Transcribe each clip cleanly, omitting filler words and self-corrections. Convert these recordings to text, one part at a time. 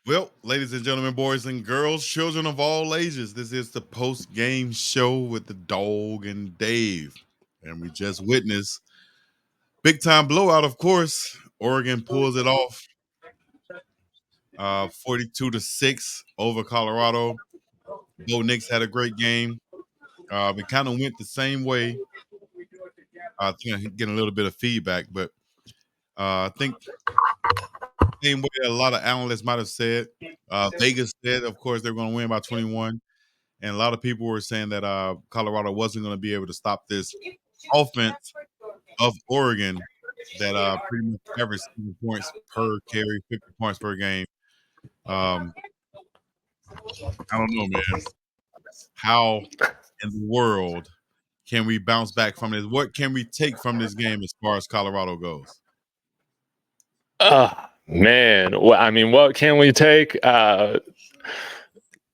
Well, ladies and gentlemen, boys and girls, children of all ages, this is the post game show with the dog and Dave. And we just witnessed big time blowout, of course. Oregon pulls it off 42-6 over Colorado. Bo Nix had a great game. We kind of went the same way. I think I'm getting a little bit of feedback, but I think same way a lot of analysts might have said. Vegas said, of course, they're going to win by 21. And a lot of people were saying that Colorado wasn't going to be able to stop this offense of Oregon that pretty much averaged 7 points per carry, 50 points per game. Um, I don't know, man. How in the world can we bounce back from this? What can we take from this game as far as Colorado goes? Man. Well, I mean, what can we take?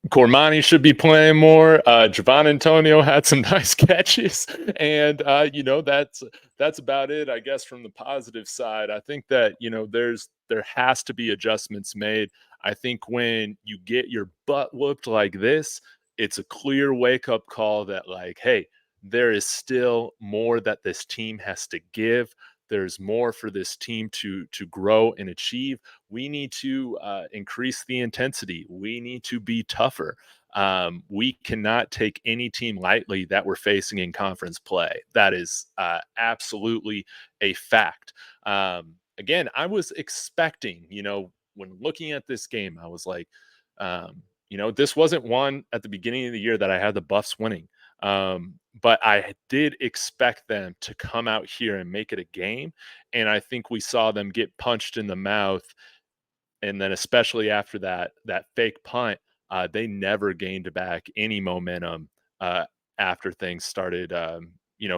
Cormani should be playing more. Javon Antonio had some nice catches, and that's about it, I guess. From the positive side, I think that there has to be adjustments made. I think when you get your butt whooped like this, it's a clear wake up call that, like, hey, there is still more that this team has to give. There's more for this team to grow and achieve. We need to increase the intensity. We need to be tougher. We cannot take any team lightly that we're facing in conference play. That is absolutely a fact. Again, I was expecting, when looking at this game, I was like, this wasn't one at the beginning of the year that I had the Buffs winning. But I did expect them to come out here and make it a game. And I think we saw them get punched in the mouth. And then especially after that fake punt, they never gained back any momentum after things started,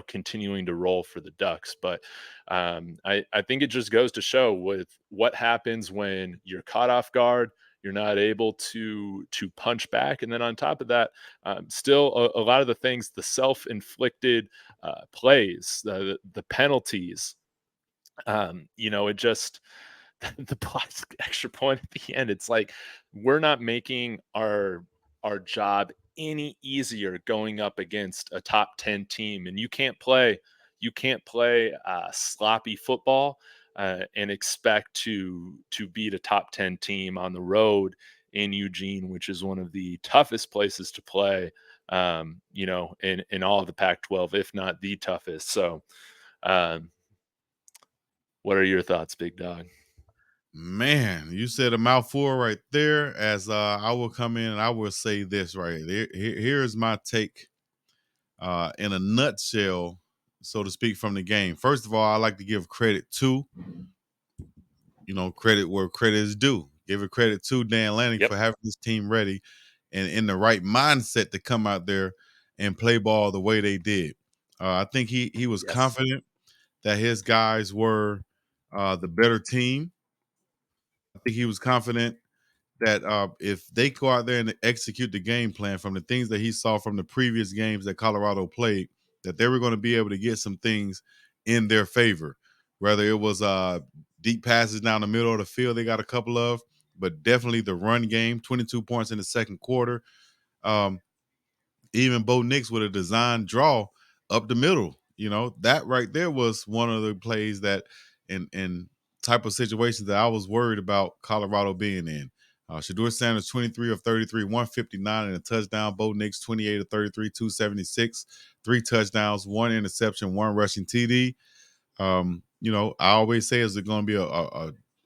continuing to roll for the Ducks. But I think it just goes to show with what happens when you're caught off guard, you're not able to punch back, and then on top of that, still a lot of the things, the self-inflicted plays, the penalties, it just the blocked extra point at the end. It's like we're not making our job any easier going up against a top 10 team, and you can't play sloppy football and expect to beat a top 10 team on the road in Eugene, which is one of the toughest places to play, in all of the Pac-12, if not the toughest. So, um, what are your thoughts, Big Dog? Man, you said a mouthful right there. As I will come in and I will say this right here's my take in a nutshell, so to speak, from the game. First of all, I like to give credit to, credit where credit is due. Give it credit to Dan Lanning Yep. for having his team ready and in the right mindset to come out there and play ball the way they did. I think he was Yes. confident that his guys were the better team. I think he was confident that if they go out there and execute the game plan from the things that he saw from the previous games that Colorado played, that they were going to be able to get some things in their favor. Whether it was deep passes down the middle of the field, they got a couple of, but definitely the run game, 22 points in the second quarter. Um, Even Bo Nix with a design draw up the middle. That right there was one of the plays that in type of situations that I was worried about Colorado being in. Shedeur Sanders, 23 of 33, 159 and a touchdown. Bo Nix, 28 of 33, 276, three touchdowns, one interception, one rushing TD. I always say, is it going to be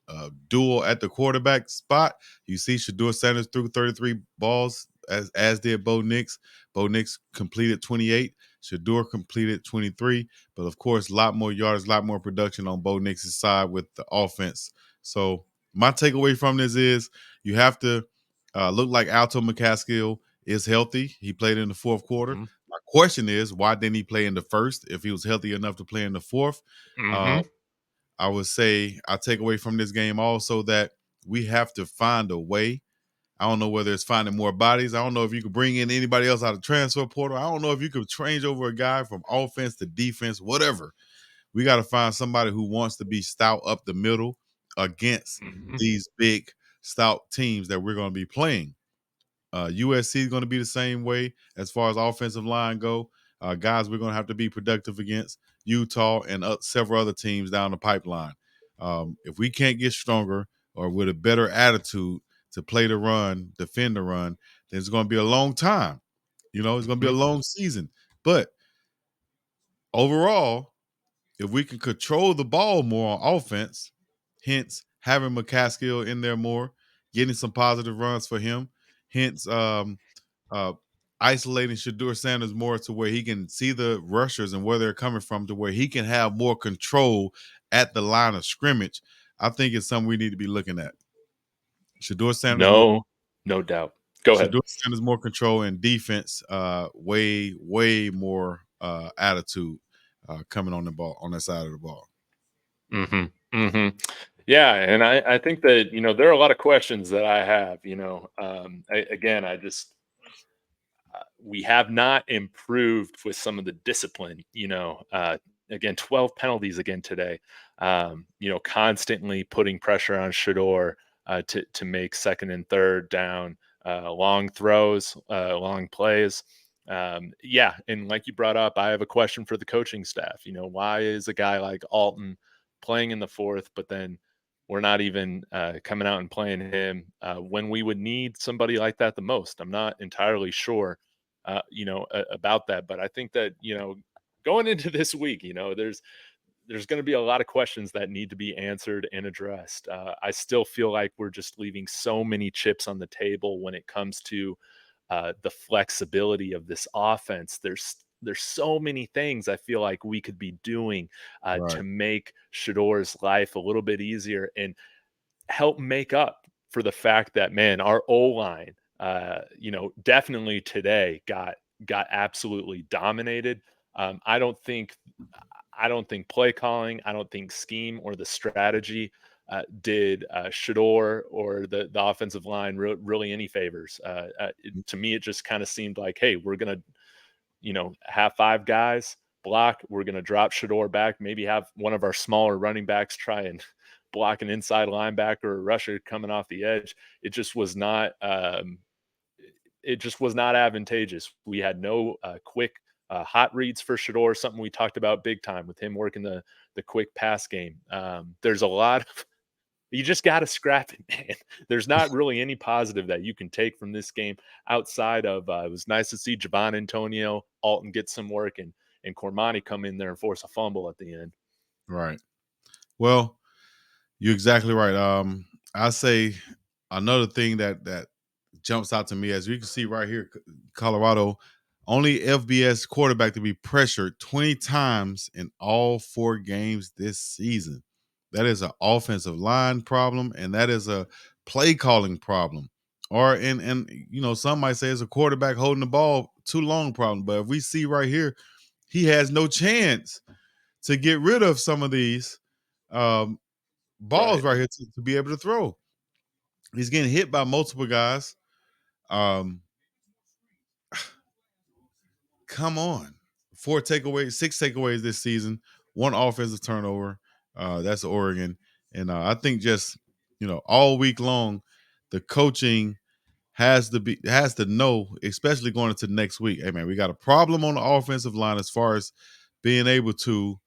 a duel at the quarterback spot? You see, Shedeur Sanders threw 33 balls, as did Bo Nix. Bo Nix completed 28. Shedeur completed 23. But of course, a lot more yards, a lot more production on Bo Nix's side with the offense. So my takeaway from this is you have to look like Alto McCaskill is healthy. He played in the fourth quarter. Mm-hmm. My question is, why didn't he play in the first if he was healthy enough to play in the fourth? Uh, Mm-hmm. I would say I take away from this game also that we have to find a way. I don't know whether it's finding more bodies. I don't know if you could bring in anybody else out of transfer portal. I don't know if you could change over a guy from offense to defense, whatever. We got to find somebody who wants to be stout up the middle against Mm-hmm. these big stout teams that we're going to be playing. USC is going to be the same way as far as offensive line go. Guys, we're going to have to be productive against Utah and several other teams down the pipeline. If we can't get stronger or with a better attitude to play the run, defend the run, then it's going to be a long time. You know, it's going to be a Mhm. long season. But overall, if we can control the ball more on offense, hence having McCaskill in there more, getting some positive runs for him, hence uh, isolating Shedeur Sanders more to where he can see the rushers and where they're coming from, to where he can have more control at the line of scrimmage. I think it's something we need to be looking at. Shedeur Sanders more. No, no doubt. Go ahead. Shedeur Sanders more control and defense. Way more attitude coming on the ball on that side of the ball. Mhm, mhm. Yeah, and I think that, there are a lot of questions that I have, again, we have not improved with some of the discipline, again, 12 penalties again today, constantly putting pressure on Shador to make second and third down, long throws, long plays. Yeah, and like you brought up, I have a question for the coaching staff. Why is a guy like Alton playing in the fourth, but then we're not even coming out and playing him when we would need somebody like that the most? I'm not entirely sure about that. But I think that, going into this week, there's going to be a lot of questions that need to be answered and addressed. I still feel like we're just leaving so many chips on the table when it comes to the flexibility of this offense. There's so many things I feel like we could be doing Right. to make Shador's life a little bit easier and help make up for the fact that, man, our O line, definitely today got absolutely dominated. I don't think play calling, I don't think scheme or the strategy did Shador or the offensive line really any favors. To me, it just kind of seemed like, hey, we're gonna have five guys block. We're going to drop Shador back, maybe have one of our smaller running backs try and block an inside linebacker or rusher coming off the edge. It just was not. It just was not advantageous. We had no quick hot reads for Shador, something we talked about big time with him working the quick pass game. There's a lot of you just got to scrap it, man. There's not really any positive that you can take from this game outside of it was nice to see Javon Antonio, Alton get some work, and Cormani come in there and force a fumble at the end. Right. Well, you're exactly right. I say another thing that jumps out to me, as you can see right here, Colorado, only FBS quarterback to be pressured 20 times in all 4 games this season. That is an offensive line problem, and that is a play calling problem. Or and some might say it's a quarterback holding the ball too long problem. But if we see right here, he has no chance to get rid of some of these um, balls Right. right here to be able to throw. He's getting hit by multiple guys. Um, come on. 4 takeaways, 6 takeaways this season, one offensive turnover. That's Oregon. And I think just, all week long, the coaching has to know, especially going into next week. Hey man, we got a problem on the offensive line as far as being able to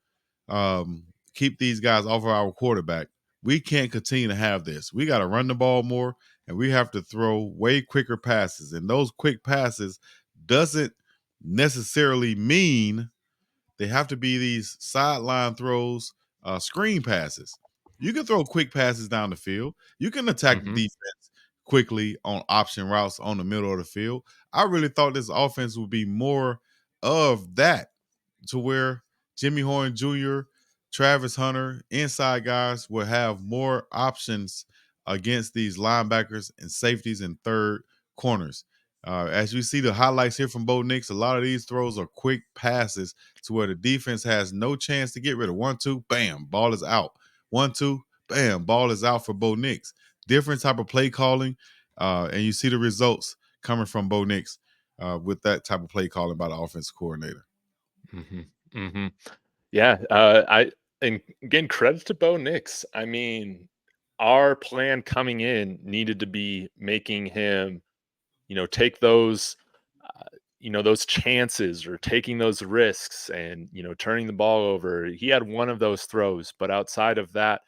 um, keep these guys off of our quarterback. We can't continue to have this. We got to run the ball more, and we have to throw way quicker passes. And those quick passes doesn't necessarily mean they have to be these sideline throws, screen passes. You can throw quick passes down the field. You can attack the Mm-hmm. defense quickly on option routes on the middle of the field. I really thought this offense would be more of that, to where Jimmy Horn Jr., Travis Hunter, inside guys will have more options against these linebackers and safeties and third corners. As you see the highlights here from Bo Nix, a lot of these throws are quick passes to where the defense has no chance to get rid of. 1-2, bam, ball is out. 1-2, bam, ball is out for Bo Nix. Different type of play calling, and you see the results coming from Bo Nix with that type of play calling by the offensive coordinator. Mm-hmm. Mm-hmm. Yeah. I and again, credit to Bo Nix. I mean, our plan coming in needed to be making him, take those, uh, those chances or taking those risks and, turning the ball over. He had one of those throws, but outside of that,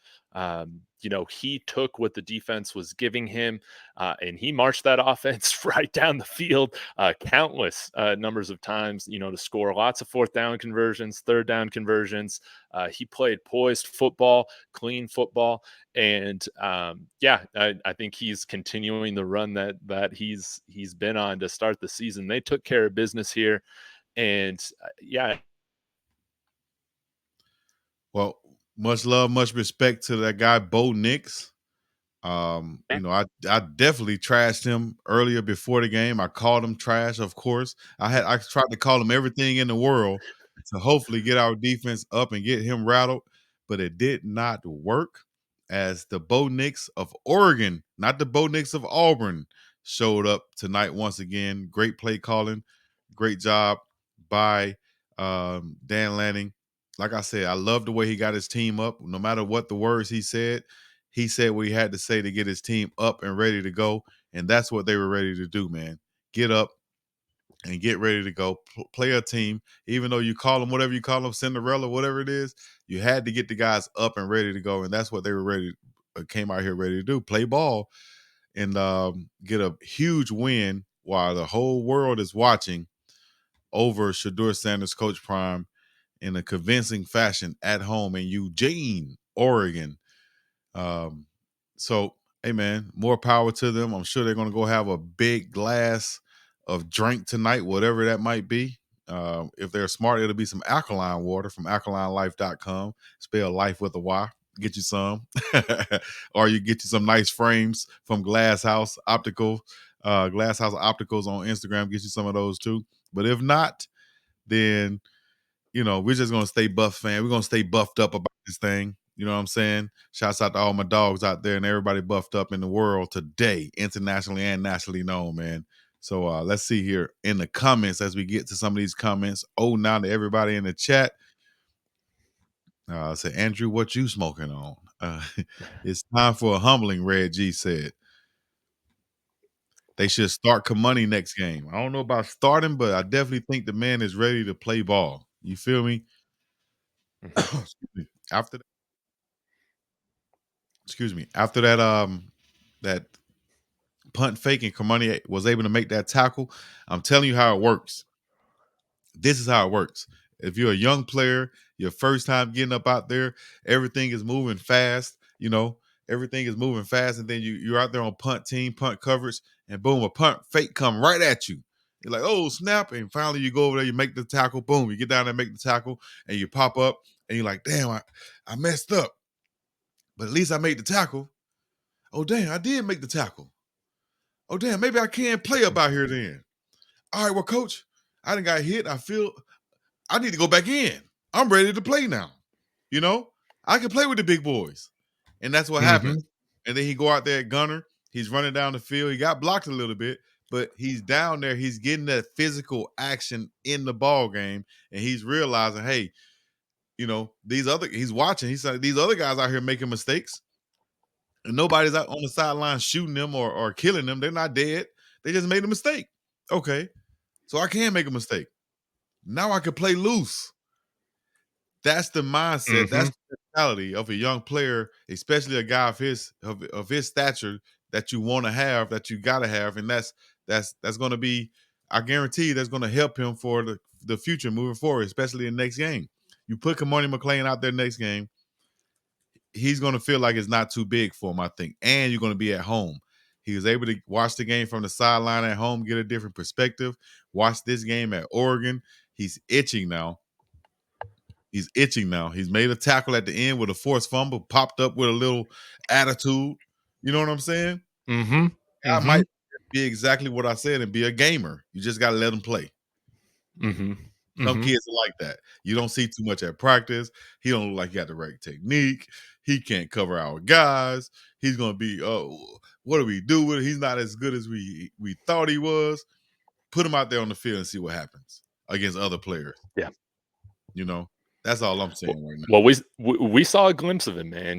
he took what the defense was giving him, and he marched that offense right down the field, countless numbers of times, to score lots of fourth down conversions, third down conversions. He played poised football, clean football, and yeah, I think he's continuing the run that he's been on to start the season. They took care of business here, and yeah. Well, much love, much respect to that guy, Bo Nix. I definitely trashed him earlier before the game. I called him trash, of course. I tried to call him everything in the world to hopefully get our defense up and get him rattled, but it did not work as the Bo Nix of Oregon, not the Bo Nix of Auburn, showed up tonight once again. Great play calling, great job by Dan Lanning. Like I said, I love the way he got his team up. No matter what the words he said what he had to say to get his team up and ready to go. And that's what they were ready to do, man. Get up and get ready to go. Play a team. Even though you call them whatever you call them, Cinderella, whatever it is, you had to get the guys up and ready to go. And that's what they were ready, came out here ready to do. Play ball and get a huge win while the whole world is watching over Shedeur Sanders, Coach Prime, in a convincing fashion at home in Eugene, Oregon. Um, so, hey man, more power to them. I'm sure they're going to go have a big glass of drink tonight, whatever that might be. If they're smart, it'll be some alkaline water from alkalinelife.com. Spell life with a Y. Get you some, or you get you some nice frames from Glass House Optical, Glass House Opticals on Instagram. Get you some of those too. But if not, then we're just gonna stay buff fan. We're gonna stay buffed up about this thing. You know what I'm saying? Shouts out to all my dogs out there and everybody buffed up in the world today, internationally and nationally known, man. So let's see here in the comments as we get to some of these comments. Oh, now to everybody in the chat. Say, Andrew, what you smoking on? It's time for a humbling, Red G said. They should start Kamani next game. I don't know about starting, but I definitely think the man is ready to play ball. You feel me? Excuse me. After that punt fake and Kamani was able to make that tackle, I'm telling you how it works. This is how it works. If you're a young player, your first time getting up out there, everything is moving fast. Everything is moving fast, and then you're out there on punt team, punt coverage, and boom, a punt fake come right at you. You're like, oh snap! And finally, you go over there, you make the tackle. Boom, you get down there, make the tackle, and you pop up, and you're like, damn, I messed up, but at least I made the tackle. Oh damn, I did make the tackle. Oh damn, maybe I can play up out here then. All right, well, coach, I done got hit. I feel I need to go back in. I'm ready to play now. You know, I can play with the big boys. And that's what Mm-hmm. happens. And then he go out there at Gunner. He's running down the field. He got blocked a little bit, but he's down there. He's getting that physical action in the ball game. And he's realizing, hey, he's watching. He's like, these other guys out here making mistakes. And nobody's out on the sideline shooting them or killing them. They're not dead. They just made a mistake. Okay. So I can make a mistake. Now I can play loose. That's the mindset. Mm-hmm. That's the mentality of a young player, especially a guy of his stature that you want to have, that you got to have, and that's going to be. I guarantee that's going to help him for the future moving forward, especially in the next game. You put Kamani McLean out there next game, he's going to feel like it's not too big for him, I think, and you're going to be at home. He was able to watch the game from the sideline at home, get a different perspective. Watch this game at Oregon. He's itching now. He's itching now. He's made a tackle at the end with a forced fumble, popped up with a little attitude. You know what I'm saying? Mm-hmm. I Mm-hmm. might be exactly what I said and be a gamer. You just got to let him play. Mm-hmm. Some Mm-hmm. kids are like that. You don't see too much at practice. He don't look like he got the right technique. He can't cover our guys. He's gonna be, oh, what do we do with it? He's not as good as we thought he was. Put him out there on the field and see what happens against other players. Yeah. You know, That's all I'm Well, saying right now. well, we saw a glimpse of him, man.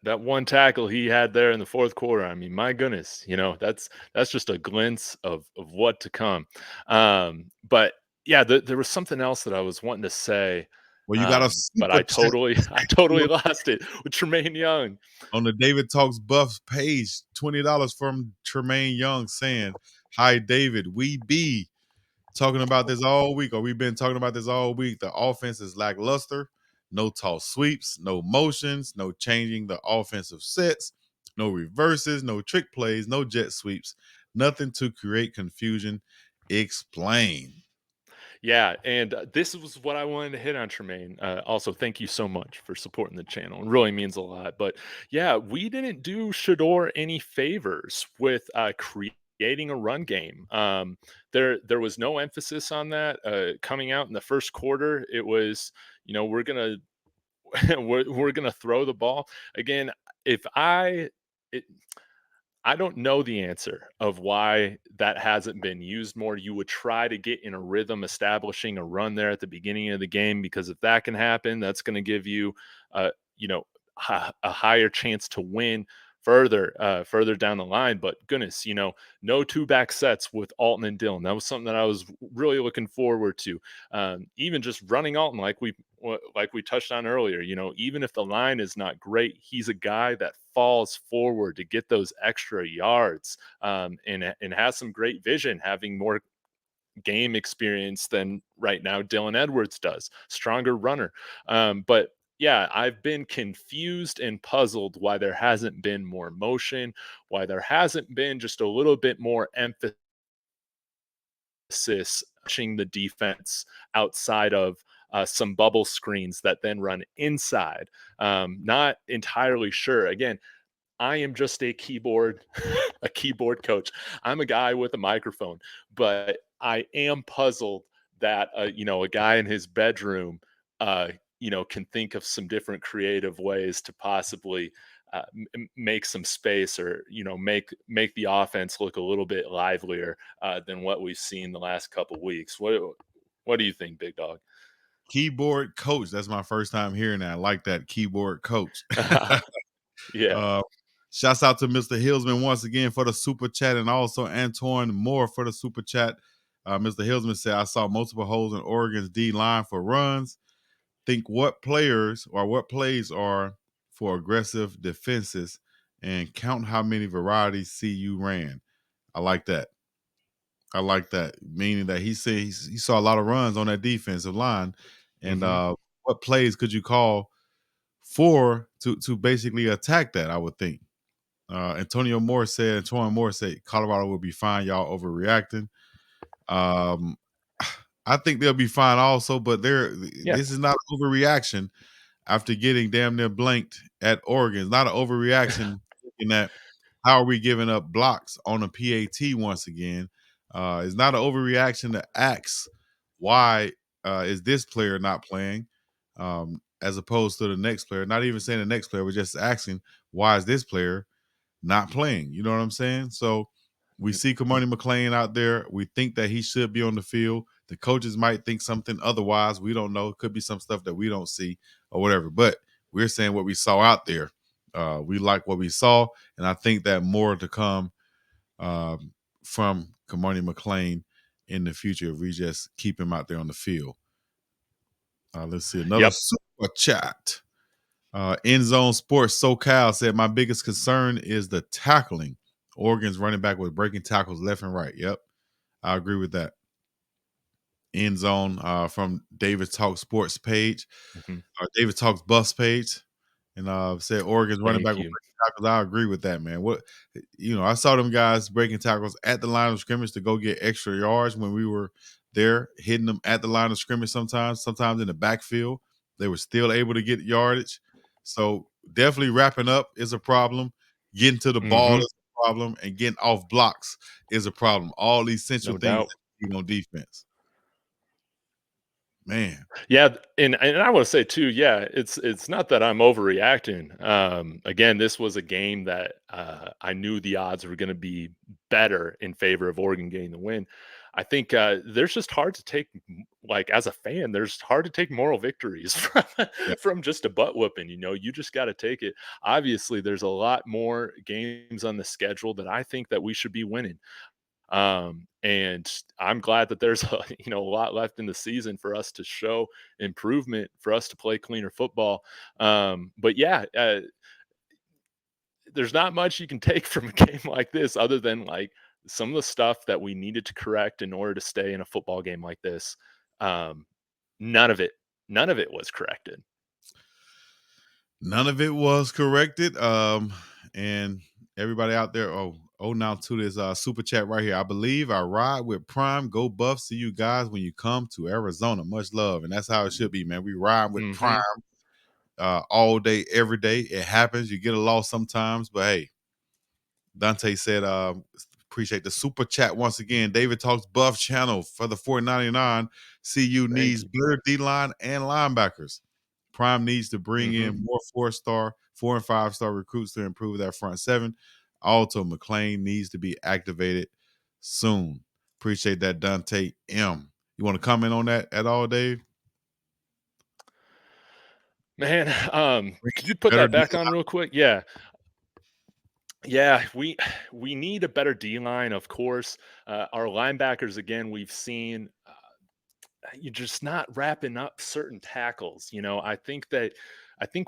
That one tackle he had there in the fourth quarter. I mean, my goodness, that's just a glimpse of what to come. But yeah, there was something else that I was wanting to say, Well, you got a but super I chat totally I totally lost it with Tremaine Young. on the David Talks Buffs page. $20 from Tremaine Young saying, "Hi, David. We be talking about this all week, or we've been talking about this all week. The offense is lackluster. No tall sweeps, no motions, no changing the offensive sets, no reverses, no trick plays, no jet sweeps, nothing to create confusion. Explain." Yeah, and this was what I wanted to hit on, Tremaine. Also, thank you so much for supporting the channel. It really means a lot. But yeah, we didn't do Shedeur any favors with creating a run game. There was no emphasis on that coming out in the first quarter. It was, we're gonna we're gonna throw the ball again. If I it, I don't know the answer of why that hasn't been used more. You would try to get in a rhythm, establishing a run there at the beginning of the game, because if that can happen, that's going to give you, uh, you know, a higher chance to win further down the line. But goodness, no two back sets with Alton and Dillon. That was something that I was really looking forward to. Even just running Alton, like we touched on earlier, even if the line is not great, he's a guy that falls forward to get those extra yards, and has some great vision, having more game experience than right now Dylan Edwards does. Stronger runner. But yeah, I've been confused and puzzled why there hasn't been more motion, why there hasn't been just a little bit more emphasis pushing the defense outside of some bubble screens that then run inside. Not entirely sure. Again, I am just a keyboard a keyboard coach. I'm a guy with a microphone, but I am puzzled that a guy in his bedroom uh, can think of some different creative ways to possibly make some space, or make the offense look a little bit livelier than what we've seen the last couple weeks. What do you think, Big Dog? Keyboard coach. That's my first time hearing that. I like that, keyboard coach. Yeah. uh, Shouts out to Mr. Hillsman once again for the super chat, and also Antoine Moore for the super chat. Mr. Hillsman said, "I saw multiple holes in Oregon's D line for runs. Think what players or what plays are for aggressive defenses, and count how many varieties CU ran." I like that. I like that. Meaning that he said he saw a lot of runs on that defensive line, and Hmm. what plays could you call for to basically attack that? I would think. Antoine Moore said, Colorado will be fine. Y'all overreacting. Um, I think they'll be fine also, but Yeah. this is not an overreaction after getting damn near blanked at Oregon. It's not an overreaction looking at how are we giving up blocks on a PAT once again. It's not an overreaction to ask why is this player not playing, as opposed to the next player. Not even saying the next player, we're just asking why is this player not playing. You know what I'm saying? So we see Kamani McLean out there. We think that he should be on the field. The coaches might think something otherwise. We don't know. It could be some stuff that we don't see or whatever. But we're saying what we saw out there. We like what we saw, and I think that more to come from Kamani McLean in the future if we just keep him out there on the field. Let's see another Yep. super chat. End Zone Sports SoCal said, "My biggest concern is the tackling. Oregon's running back was breaking tackles left and right." Yep, I agree with that. End Zone from David Talk Sports page, Hmm. David Talks Bus page, and said Oregon's running back Thank was you. breaking tackles. I agree with that, man. I saw them guys breaking tackles at the line of scrimmage to go get extra yards when we were there, hitting them at the line of scrimmage sometimes in the backfield. They were still able to get yardage. So definitely wrapping up is a problem. Getting to the ball Hmm. is a problem, and getting off blocks is a problem. All essential No things doubt. that you need on defense. Man, Yeah, and I want to say too, yeah, it's not that I'm overreacting. Again, this was a game that I knew the odds were going to be better in favor of Oregon getting the win. I think there's just hard to take, like as a fan, there's hard to take moral victories yeah. from just a butt whooping. You know, you just got to take it. Obviously, there's a lot more games on the schedule that I think that we should be winning. And I'm glad that there's a, a lot left in the season for us to show improvement, for us to play cleaner football. But yeah, there's not much you can take from a game like this other than like some of the stuff that we needed to correct in order to stay in a football game like this. Um, none of it, none of it was corrected. None of it was corrected. And everybody out there, now to this super chat right here. I believe I ride with Prime. Go Buff. See you guys when you come to Arizona. Much love. And that's how it should be, man. We ride with Prime Hmm. all day, every day. It happens. You get a loss sometimes, but hey, Dante said, appreciate the super chat once again. David Talks Buff channel for the 4.99. CU Thank needs you. better D line and linebackers. Prime needs to bring Hmm. in more 4-star, 4 and 5 star recruits to improve that front seven. Also, McLean needs to be activated soon. Appreciate that, Dante M. You want to comment on that at all, Dave? Man, Bring could in you put better that D back on real quick? Yeah. Yeah, we need a better D line, of course. Our linebackers, again, we've seen you're just not wrapping up certain tackles. You know, I think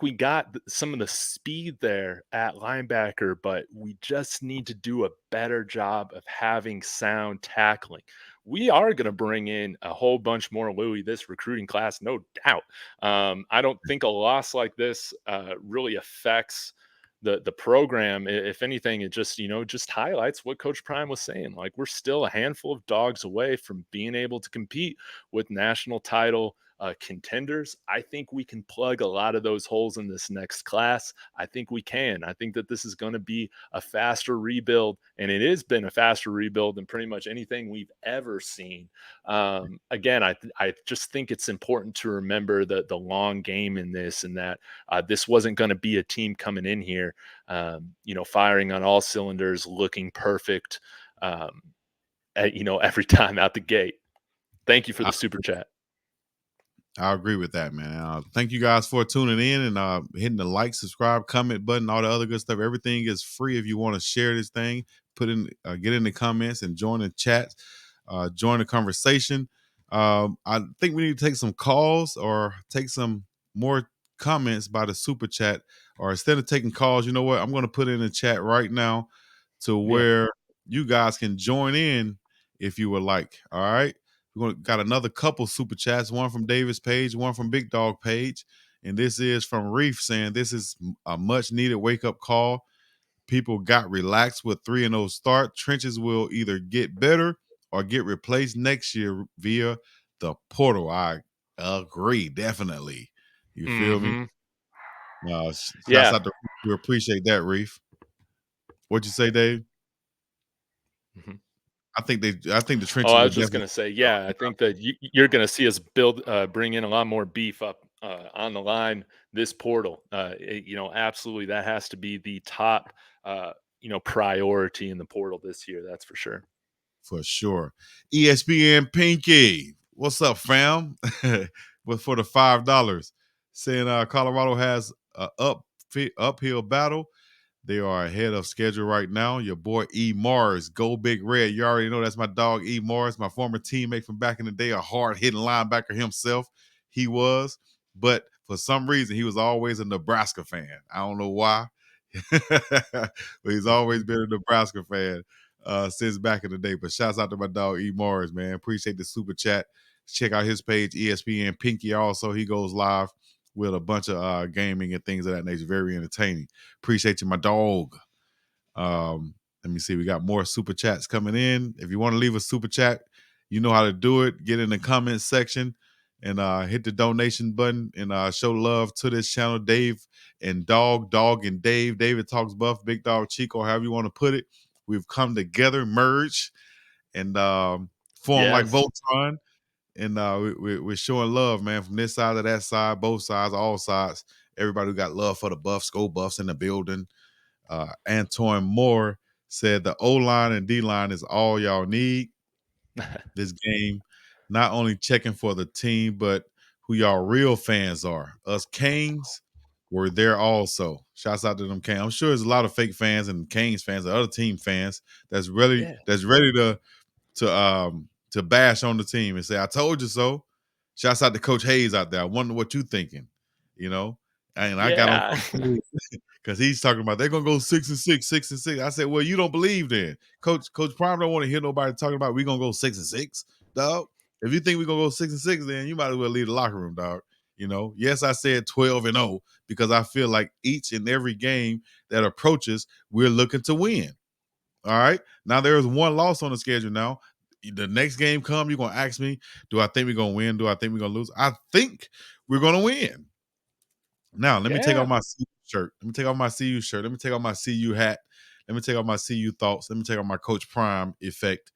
we got some of the speed there at linebacker, but we just need to do a better job of having sound tackling. We are going to bring in a whole bunch more Louis this recruiting class, no doubt. I don't think a loss like this really affects the program. If anything, it just just highlights what Coach Prime was saying. Like we're still a handful of dogs away from being able to compete with national title contenders. I think we can plug a lot of those holes in this next class. I think we can. I think that this is going to be a faster rebuild, and it has been a faster rebuild than pretty much anything we've ever seen. Again, I just think it's important to remember the long game in this, and that this wasn't going to be a team coming in here, firing on all cylinders, looking perfect, um, every time out the gate. Thank you for the super chat. I agree with that, man. Thank you guys for tuning in and hitting the like, subscribe, comment button, all the other good stuff. Everything is free if you want to share this thing. Get in the comments and join the chat, join the conversation. I think we need to take some calls or take some more comments by the super chat. Or instead of taking calls, you know what? I'm going to put in the chat right now to Yeah. where you guys can join in if you would like. All right. Got another couple super chats, one from Davis Page, one from Big Dog Page. And this is from Reef saying this is a much needed wake up call. People got relaxed with 3-0 start. Trenches will either get better or get replaced next year via the portal. I agree, definitely. You feel me? Hmm. Shouts Yeah. out to Reef. We appreciate that, Reef. What'd you say, Dave? Mhm. I think the Oh, trenches I will was just definitely. gonna say, yeah, I think that you're gonna see us bring in a lot more beef up on the line this portal. Absolutely, that has to be the top, priority in the portal this year. That's for sure. For sure. ESPN Pinky. What's up, fam? But for the $5, saying Colorado has a uphill battle. They are ahead of schedule right now. Your boy E. Mars, go big red. You already know that's my dog E. Mars, my former teammate from back in the day, a hard hitting linebacker himself. He was, but for some reason, he was always a Nebraska fan. I don't know why, but he's always been a Nebraska fan since back in the day. But shouts out to my dog E. Mars, man. Appreciate the super chat. Check out his page, ESPN Pinky. Also, he goes live with a bunch of gaming and things of that nature. Very entertaining. Appreciate you, my dog. Let me see. We got more super chats coming in. If you want to leave a super chat, you know how to do it. Get in the comments section and hit the donation button and show love to this channel. Dave and Dog and Dave. David Talks Buff, Big Dog Chico, however you want to put it. We've come together, merge, and form like Yes. Voltron and we're showing love, man, from this side to that side, both sides, all sides. Everybody who got love for the Buffs, go Buffs in the building. Antoine Moore said the O line and D line is all y'all need this game. Not only checking for the team, but who y'all real fans are. Us Canes were there also. Shouts out to them Canes. I'm sure there's a lot of fake fans and Canes fans and other team fans Yeah. that's ready to bash on the team and say, I told you so. Shouts out to Coach Hayes out there. I wonder what you thinking, you know. And I got on Yeah. because he's talking about they're gonna go 6-6, 6-6. I said, well, you don't believe then. Coach Prime don't want to hear nobody talking about we're gonna go 6-6, dog. If you think we're gonna go 6-6, then you might as well leave the locker room, dog. Yes, I said 12-0 because I feel like each and every game that approaches, we're looking to win. All right. Now there is one loss on the schedule now. The next game come, you're gonna ask me, do I think we're gonna win? Do I think we're gonna lose? I think we're gonna win. Now, let me take off Yeah. my CU shirt. Let me take off my CU shirt. Let me take off my CU hat. Let me take off my CU thoughts. Let me take off my Coach Prime effect.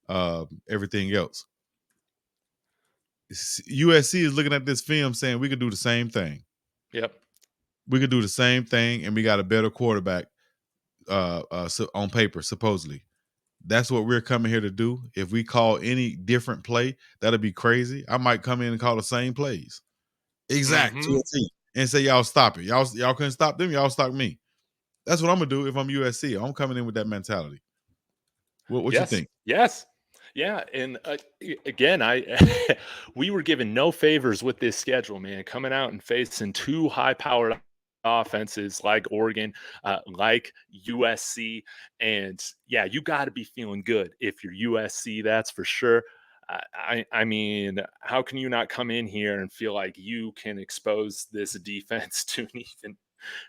Everything else. USC is looking at this film saying we could do the same thing. Yep. We could do the same thing, and we got a better quarterback on paper, supposedly. That's what we're coming here to do. If we call any different play, that'll be crazy. I might come in and call the same plays. Exact to Mm-hmm. a T. And say, y'all stop it. Y'all couldn't stop them, y'all stop me. That's what I'm gonna do if I'm USC. I'm coming in with that mentality. What you Yes. think? Yes. Yeah. And again, we were given no favors with this schedule, man. Coming out and facing two high-powered offenses like Oregon, like USC, and yeah, you got to be feeling good if you're USC. That's for sure. I mean, how can you not come in here and feel like you can expose this defense to an even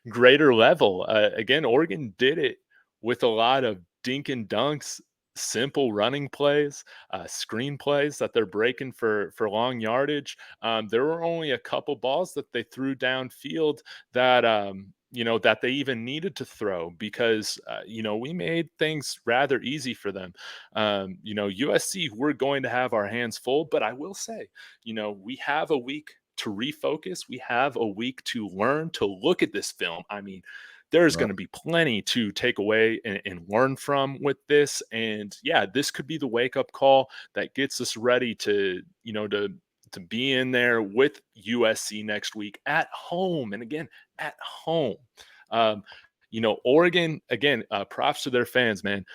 greater level? Again, Oregon did it with a lot of dink and dunks, simple running plays, screen plays that they're breaking for long yardage. There were only a couple balls that they threw downfield that that they even needed to throw because we made things rather easy for them. USC, we're going to have our hands full, but I will say, we have a week to refocus. We have a week to learn to look at this film. I mean, there's Right. going to be plenty to take away and learn from with this. And yeah, this could be the wake up call that gets us ready to be in there with USC next week at home. And again, at home. Um, Oregon, again, props to their fans, man.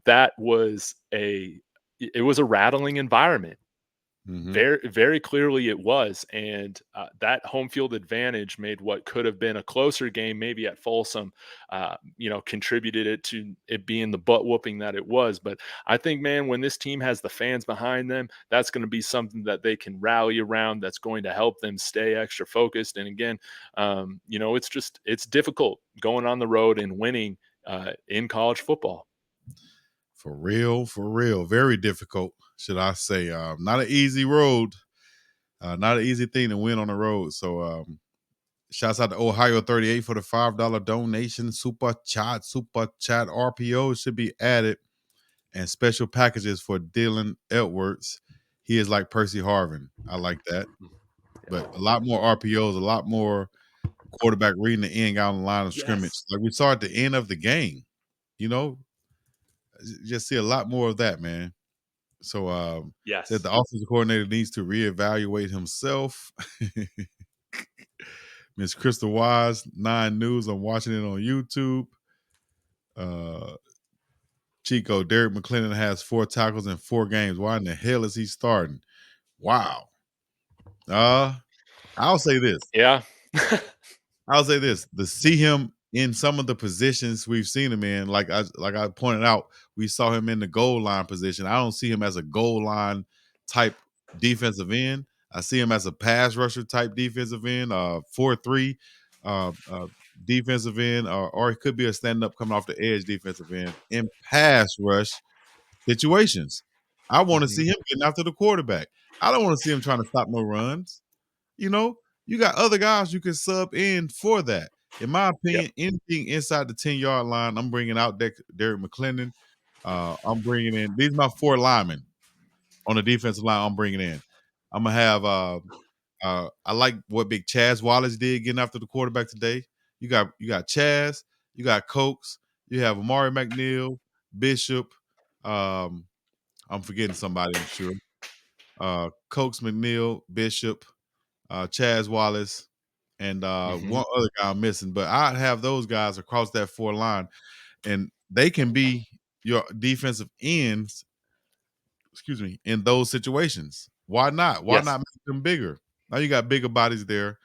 That was it was a rattling environment. Mm-hmm. Very, very clearly it was, and that home field advantage made what could have been a closer game, maybe at Folsom, contributed it to it being the butt whooping that it was. But I think, man, when this team has the fans behind them, that's going to be something that they can rally around. That's going to help them stay extra focused. And again, it's difficult going on the road and winning in college football. For real, for real. Very difficult, should I say. Not an easy road. Not an easy thing to win on the road. So shouts out to Ohio 38 for the $5 donation. Super chat, RPO should be added. And special packages for Dylan Edwards. He is like Percy Harvin. I like that. But a lot more RPOs, a lot more quarterback reading the end out on the line of scrimmage. Yes. Like we saw at the end of the game, you know, just see a lot more of that, man. So said Yes. the offensive coordinator needs to reevaluate himself. Miss Crystal Wise, 9 News. I'm watching it on YouTube. Uh Chico, Derek McClendon has 4 tackles in 4 games. Why in the hell is he starting? Wow. Uh, I'll say this. Yeah. I'll say this: to see him in some of the positions we've seen him in, like I pointed out, we saw him in the goal line position. I don't see him as a goal line type defensive end. I see him as a pass rusher type defensive end, 4-3 defensive end, or it could be a stand up coming off the edge defensive end in pass rush situations. I want to Mhm. see him getting after the quarterback. I don't want to see him trying to stop no runs. You know, you got other guys you can sub in for that. In my Yep. opinion, anything inside the 10-yard line, I'm bringing out Derek McClendon. I'm bringing in these are my 4 linemen on the defensive line. I'm bringing in. I'm gonna have I like what Big Chaz Wallace did getting after the quarterback today. You got Chaz, you got Cokes, you have Amari McNeil, Bishop. Um, I'm forgetting somebody, I'm sure. Cokes, McNeil, Bishop, Chaz Wallace, and Mhm. one other guy I'm missing. But I'd have those guys across that four line, and they can be your defensive ends, excuse me, in those situations. Why not? Why Yes. not make them bigger? Now you got bigger bodies there,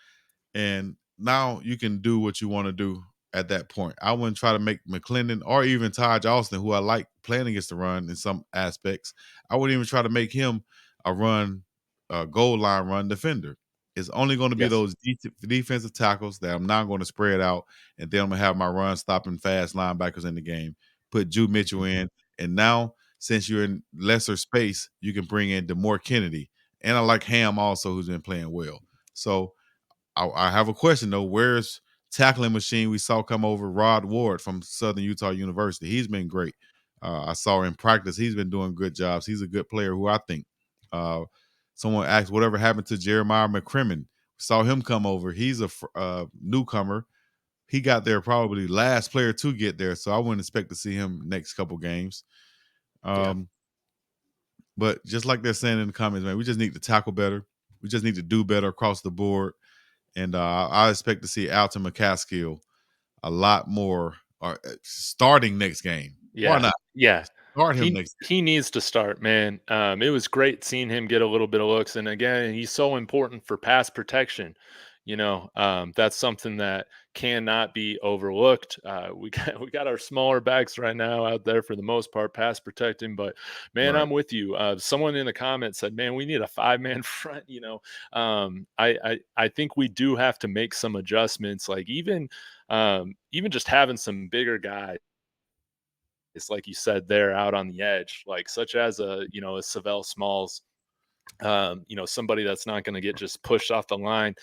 and now you can do what you want to do at that point. I wouldn't try to make McClendon or even Taj Austin, who I like playing against the run in some aspects. I wouldn't even try to make him a goal line run defender. It's only going to be Yes. those defensive tackles that I'm not going to spread out, and then I'm going to have my run stopping fast linebackers in the game. Put Jew Mitchell Mhm. in, and now since you're in lesser space, you can bring in Demore Kennedy, and I like Ham also, who's been playing well. So I have a question though. Where's tackling machine we saw come over Rod Ward from Southern Utah University? He's been great. I saw in practice he's been doing good jobs. He's a good player who I think. Uh, Someone asked whatever happened to Jeremiah McCrimmon. Saw him come over. He's a newcomer. He got there probably last player to get there, so I wouldn't expect to see him next couple games. Yeah. Um, but just like they're saying in the comments, man, we just need to tackle better. We just need to do better across the board. And I expect to see Alton McCaskill a lot more starting next game. Why Yeah. not? Yeah. Start him He next game. he needs to start, man. It was great seeing him get a little bit of looks, and again, he's so important for pass protection. That's something that cannot be overlooked. We got we got our smaller backs right now out there for the most part, pass protecting. But man, Right. I'm with you. Someone in the comments said, "Man, we need a 5-man front." I think we do have to make some adjustments, like even just having some bigger guys it's like you said there out on the edge, like such as a Savell Smalls, somebody that's not going to get just pushed off the line.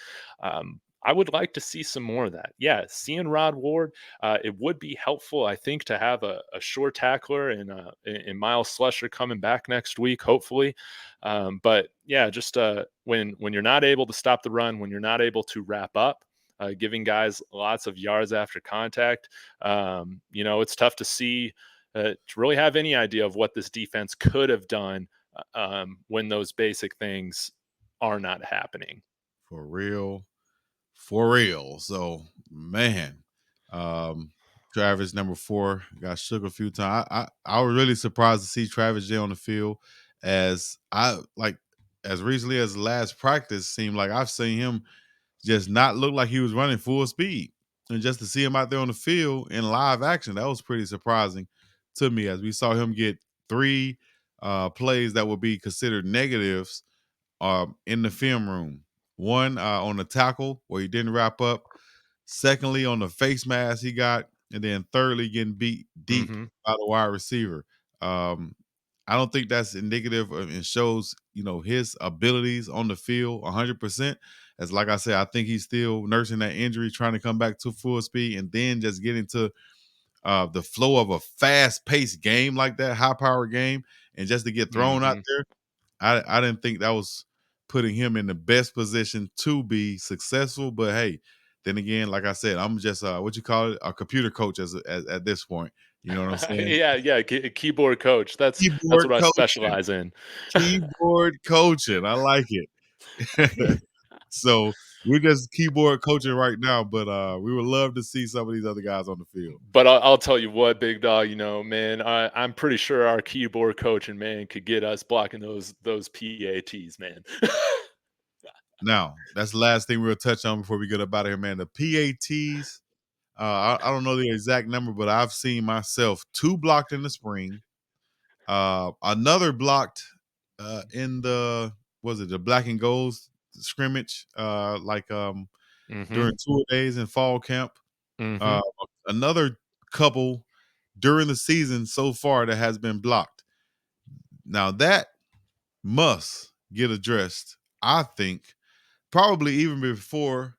I would like to see some more of that. Yeah, seeing Rod Ward, it would be helpful, I think, to have a sure tackler and Miles Slusher coming back next week, hopefully. But yeah, just when you're not able to stop the run, when you're not able to wrap up, giving guys lots of yards after contact, it's tough to see to really have any idea of what this defense could have done when those basic things are not happening. For real. For real. So man, um, Travis number 4 got shook a few times. I was really surprised to see Travis J on the field as I like as recently as last practice seemed like I've seen him just not look like he was running full speed. And just to see him out there on the field in live action, that was pretty surprising to me as we saw him get 3 plays that would be considered negatives in the film room. One on the tackle where he didn't wrap up. Secondly, on the face mask he got, and then thirdly, getting beat deep Hmm. by the wide receiver. Um, I don't think that's indicative and shows his abilities on the field 100%. As like I said, I think he's still nursing that injury, trying to come back to full speed, and then just get into the flow of a fast-paced game like that, high-power game, and just to get thrown out Hmm. there. I didn't think that was putting him in the best position to be successful. But hey, then again, like I said, I'm just what you call it, a computer coach at this point. You know what I'm saying? Yeah, yeah, keyboard coach. That's Keyboard what I coaching, specialize in. keyboard coaching. I like it. So we're just keyboard coaching right now, but we would love to see some of these other guys on the field. But I'll tell you what, big dog. Man, I'm pretty sure our keyboard coaching man could get us blocking those PATs, man. Now, that's the last thing we'll touch on before we get up out of here, man. The PATs. I don't know the exact number, but I've seen myself 2 blocked in the spring. Another blocked in the was it the black and golds scrimmage, Hmm. during tour days in fall camp. Hmm. Uh, Another couple during the season so far that has been blocked. Now that must get addressed. I think probably even before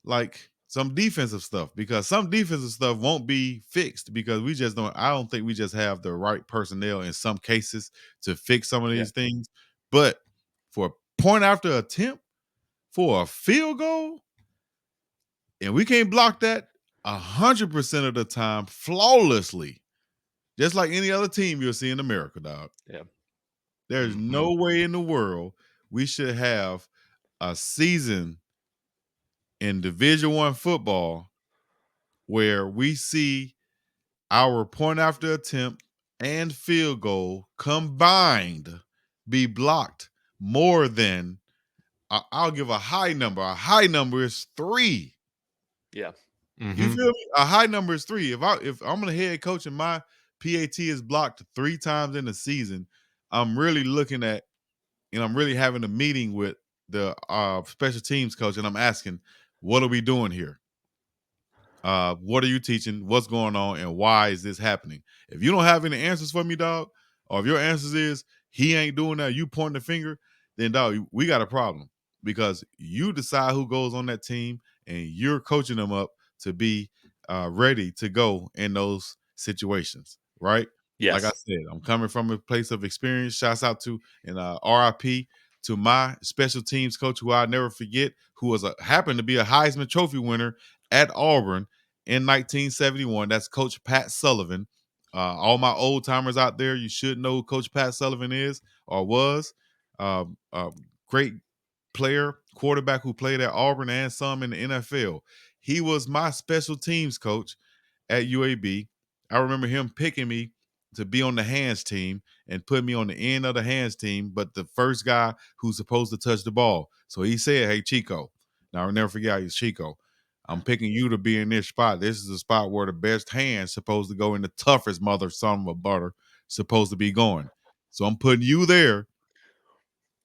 like some defensive stuff because some defensive stuff won't be fixed because we just don't I don't think we just have the right personnel in some cases to fix some of Yeah. these things. But for point after attempt for a field goal, and we can't block that 100% of the time flawlessly, just like any other team you'll see in America, dog. Yeah. There's Mhm. no way in the world we should have a season in Division One football where we see our point after attempt and field goal combined be blocked more than I'll give a high number. A high number is 3. Yeah. You Mhm. feel me? A high number is 3. If I'm a head coach and my PAT is blocked 3 times in the season, I'm really looking at, and I'm really having a meeting with the special teams coach, and I'm asking, what are we doing here? What are you teaching? What's going on? And why is this happening? If you don't have any answers for me, dog, or if your answers is he ain't doing that, you pointing the finger, then dog, we got a problem because you decide who goes on that team and you're coaching them up to be ready to go in those situations, right? Like I Yes. said, I'm coming from a place of experience. Shouts out to and RIP to my special teams coach, who I'll never forget, who was happened to be a Heisman Trophy winner at Auburn in 1971. That's Coach Pat Sullivan. All my old timers out there, you should know who Coach Pat Sullivan is or was. A great player, quarterback who played at Auburn and some in the NFL. He was my special teams coach at UAB. I remember him picking me to be on the hands team and put me on the end of the hands team, but the first guy who's supposed to touch the ball. So he said, "Hey, Chico." Now I'll never forget he's Chico. I'm picking you to be in this spot. This is the spot where the best hand's supposed to go in the toughest mother son of a butter supposed to be going. So I'm putting you there.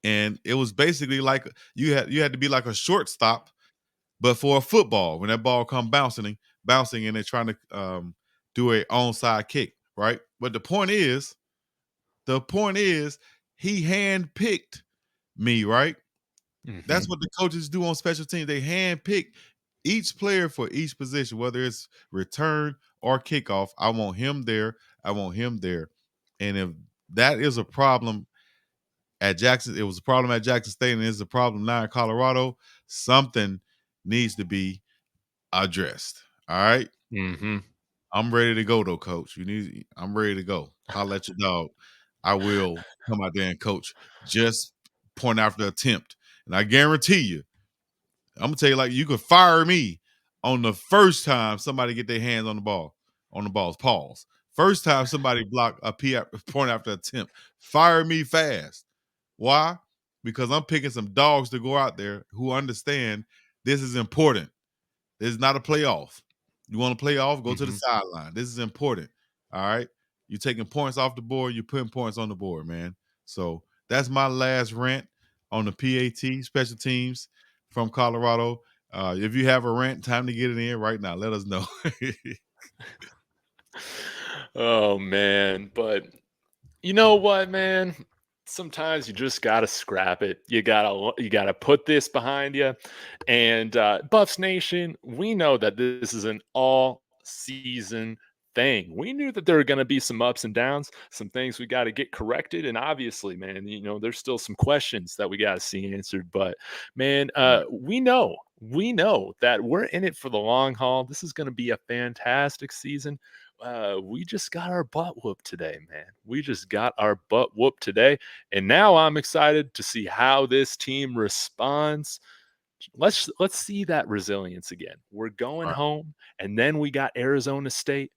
And it was basically like you had to be like a shortstop, but for a football when that ball come bouncing and they're trying to do a onside kick, right? But the point is he handpicked me, right? That's Mhm. what the coaches do on special teams. They handpick each player for each position, whether it's return or kickoff. I want him there. I want him there. And if that is a problem at Jackson, it was a problem at Jackson State, and it's a problem now in Colorado. Something needs to be addressed. All right. Mhm. I'm ready to go though, coach. I'm ready to go. Holla at your dog. I will come out there and coach. Just point after attempt. And I guarantee you, I'm gonna tell you, like, you could fire me on the first time somebody get their hands on the balls. Pause. First time somebody block a point after attempt, fire me fast. Why? Because I'm picking some dogs to go out there who understand this is important. This is not a playoff. You want to play off, go to the Mhm. sideline. This is important. All right. You're taking points off the board, you're putting points on the board, man. So that's my last rant on the PAT special teams from Colorado. If you have a rant, time to get it in right now. Let us know. Oh man, but you know what, man? Sometimes you just gotta scrap it. You gotta put this behind you. And Buffs Nation, we know that this is an all season thing. We knew that there were going to be some ups and downs, some things we got to get corrected, and obviously, man, there's still some questions that we got to see answered. But man, Right. we know that we're in it for the long haul. This is going to be a fantastic season. We just got our butt whooped today, man. We just got our butt whooped today. And now I'm excited to see how this team responds. Let's see that resilience again. We're going Right. home, and then we got Arizona State,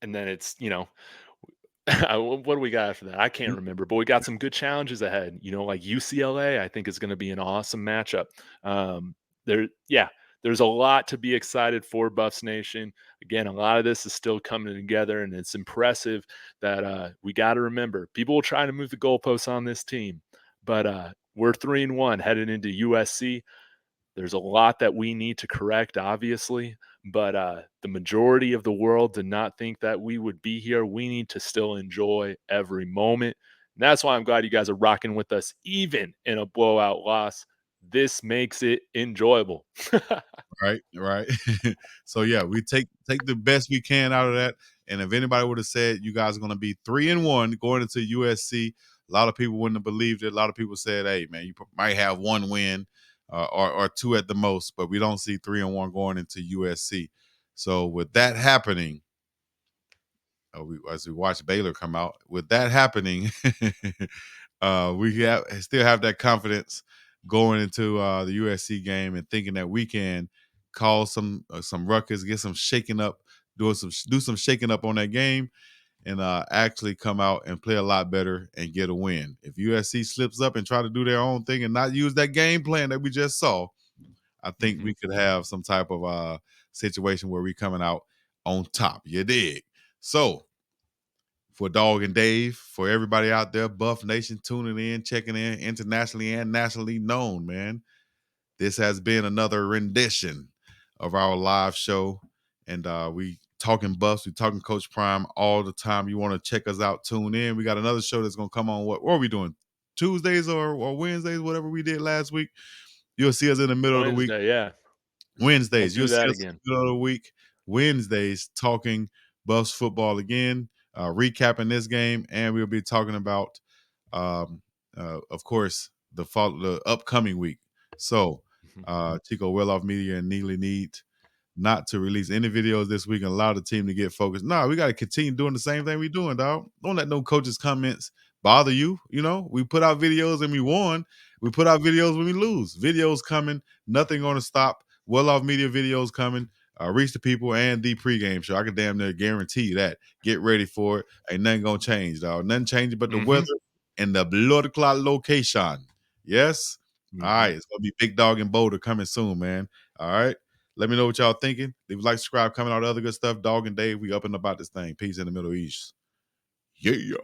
and then it's what do we got after that? I can't remember, but we got some good challenges ahead. Like UCLA, I think is going to be an awesome matchup. Yeah, there's a lot to be excited for, Buffs Nation. Again, a lot of this is still coming together, and it's impressive that we got to remember people will try to move the goalposts on this team, but we're 3-1 headed into USC. There's a lot that we need to correct, obviously, but the majority of the world did not think that we would be here. We need to still enjoy every moment. And that's why I'm glad you guys are rocking with us, even in a blowout loss. This makes it enjoyable. Right, right. So yeah, we take the best we can out of that. And if anybody would have said you guys are going to be 3-1 going into USC, A lot of people wouldn't have believed it. A lot of people said, "Hey, man, you might have one win or two at the most," but we don't see 3-1 going into USC. So with that happening, as we watch Baylor come out, with that happening, still have that confidence going into the USC game and thinking that we can cause some ruckus, get some shaking up, do some shaking up on that game, and actually come out and play a lot better and get a win. If USC slips up and try to do their own thing and not use that game plan that we just saw, I think Mhm. we could have some type of situation where we coming out on top. You dig? So for Dog and Dave, for everybody out there, Buff Nation tuning in, checking in, internationally and nationally known, man. This has been another rendition of our live show. And we talking Buffs, we talking Coach Prime all the time. You want to check us out, tune in. We got another show that's gonna come on. What are we doing? Tuesdays or Wednesdays, whatever we did last week. You'll see us in the middle of the week. Wednesday, yeah. We'll Wednesdays. You'll do see that us again. in the middle of the week. Wednesdays talking Buffs football again, recapping this game, and we'll be talking about, of course, the upcoming week. So, Mhm. Chico Well Media and Neely need not to release any videos this week and allow the team to get focused. Nah, we got to continue doing the same thing we doing, dog. Don't let no coaches' comments bother you. You know, we put out videos and we won. We put out videos when we lose. Videos coming. Nothing going to stop. Well Off Media videos coming. Reach the people and the pregame show. I can damn near guarantee you that. Get ready for it. Ain't nothing gonna change, dog. Nothing changing but the weather Mhm. and the blood clot location. Yes. All right. Mhm. It's gonna be Big Dog and Boulder coming soon, man. All right. Let me know what y'all thinking. Leave a like, subscribe, comment, all the other good stuff. Dog and Dave, we up and about this thing. Peace in the Middle East. Yeah.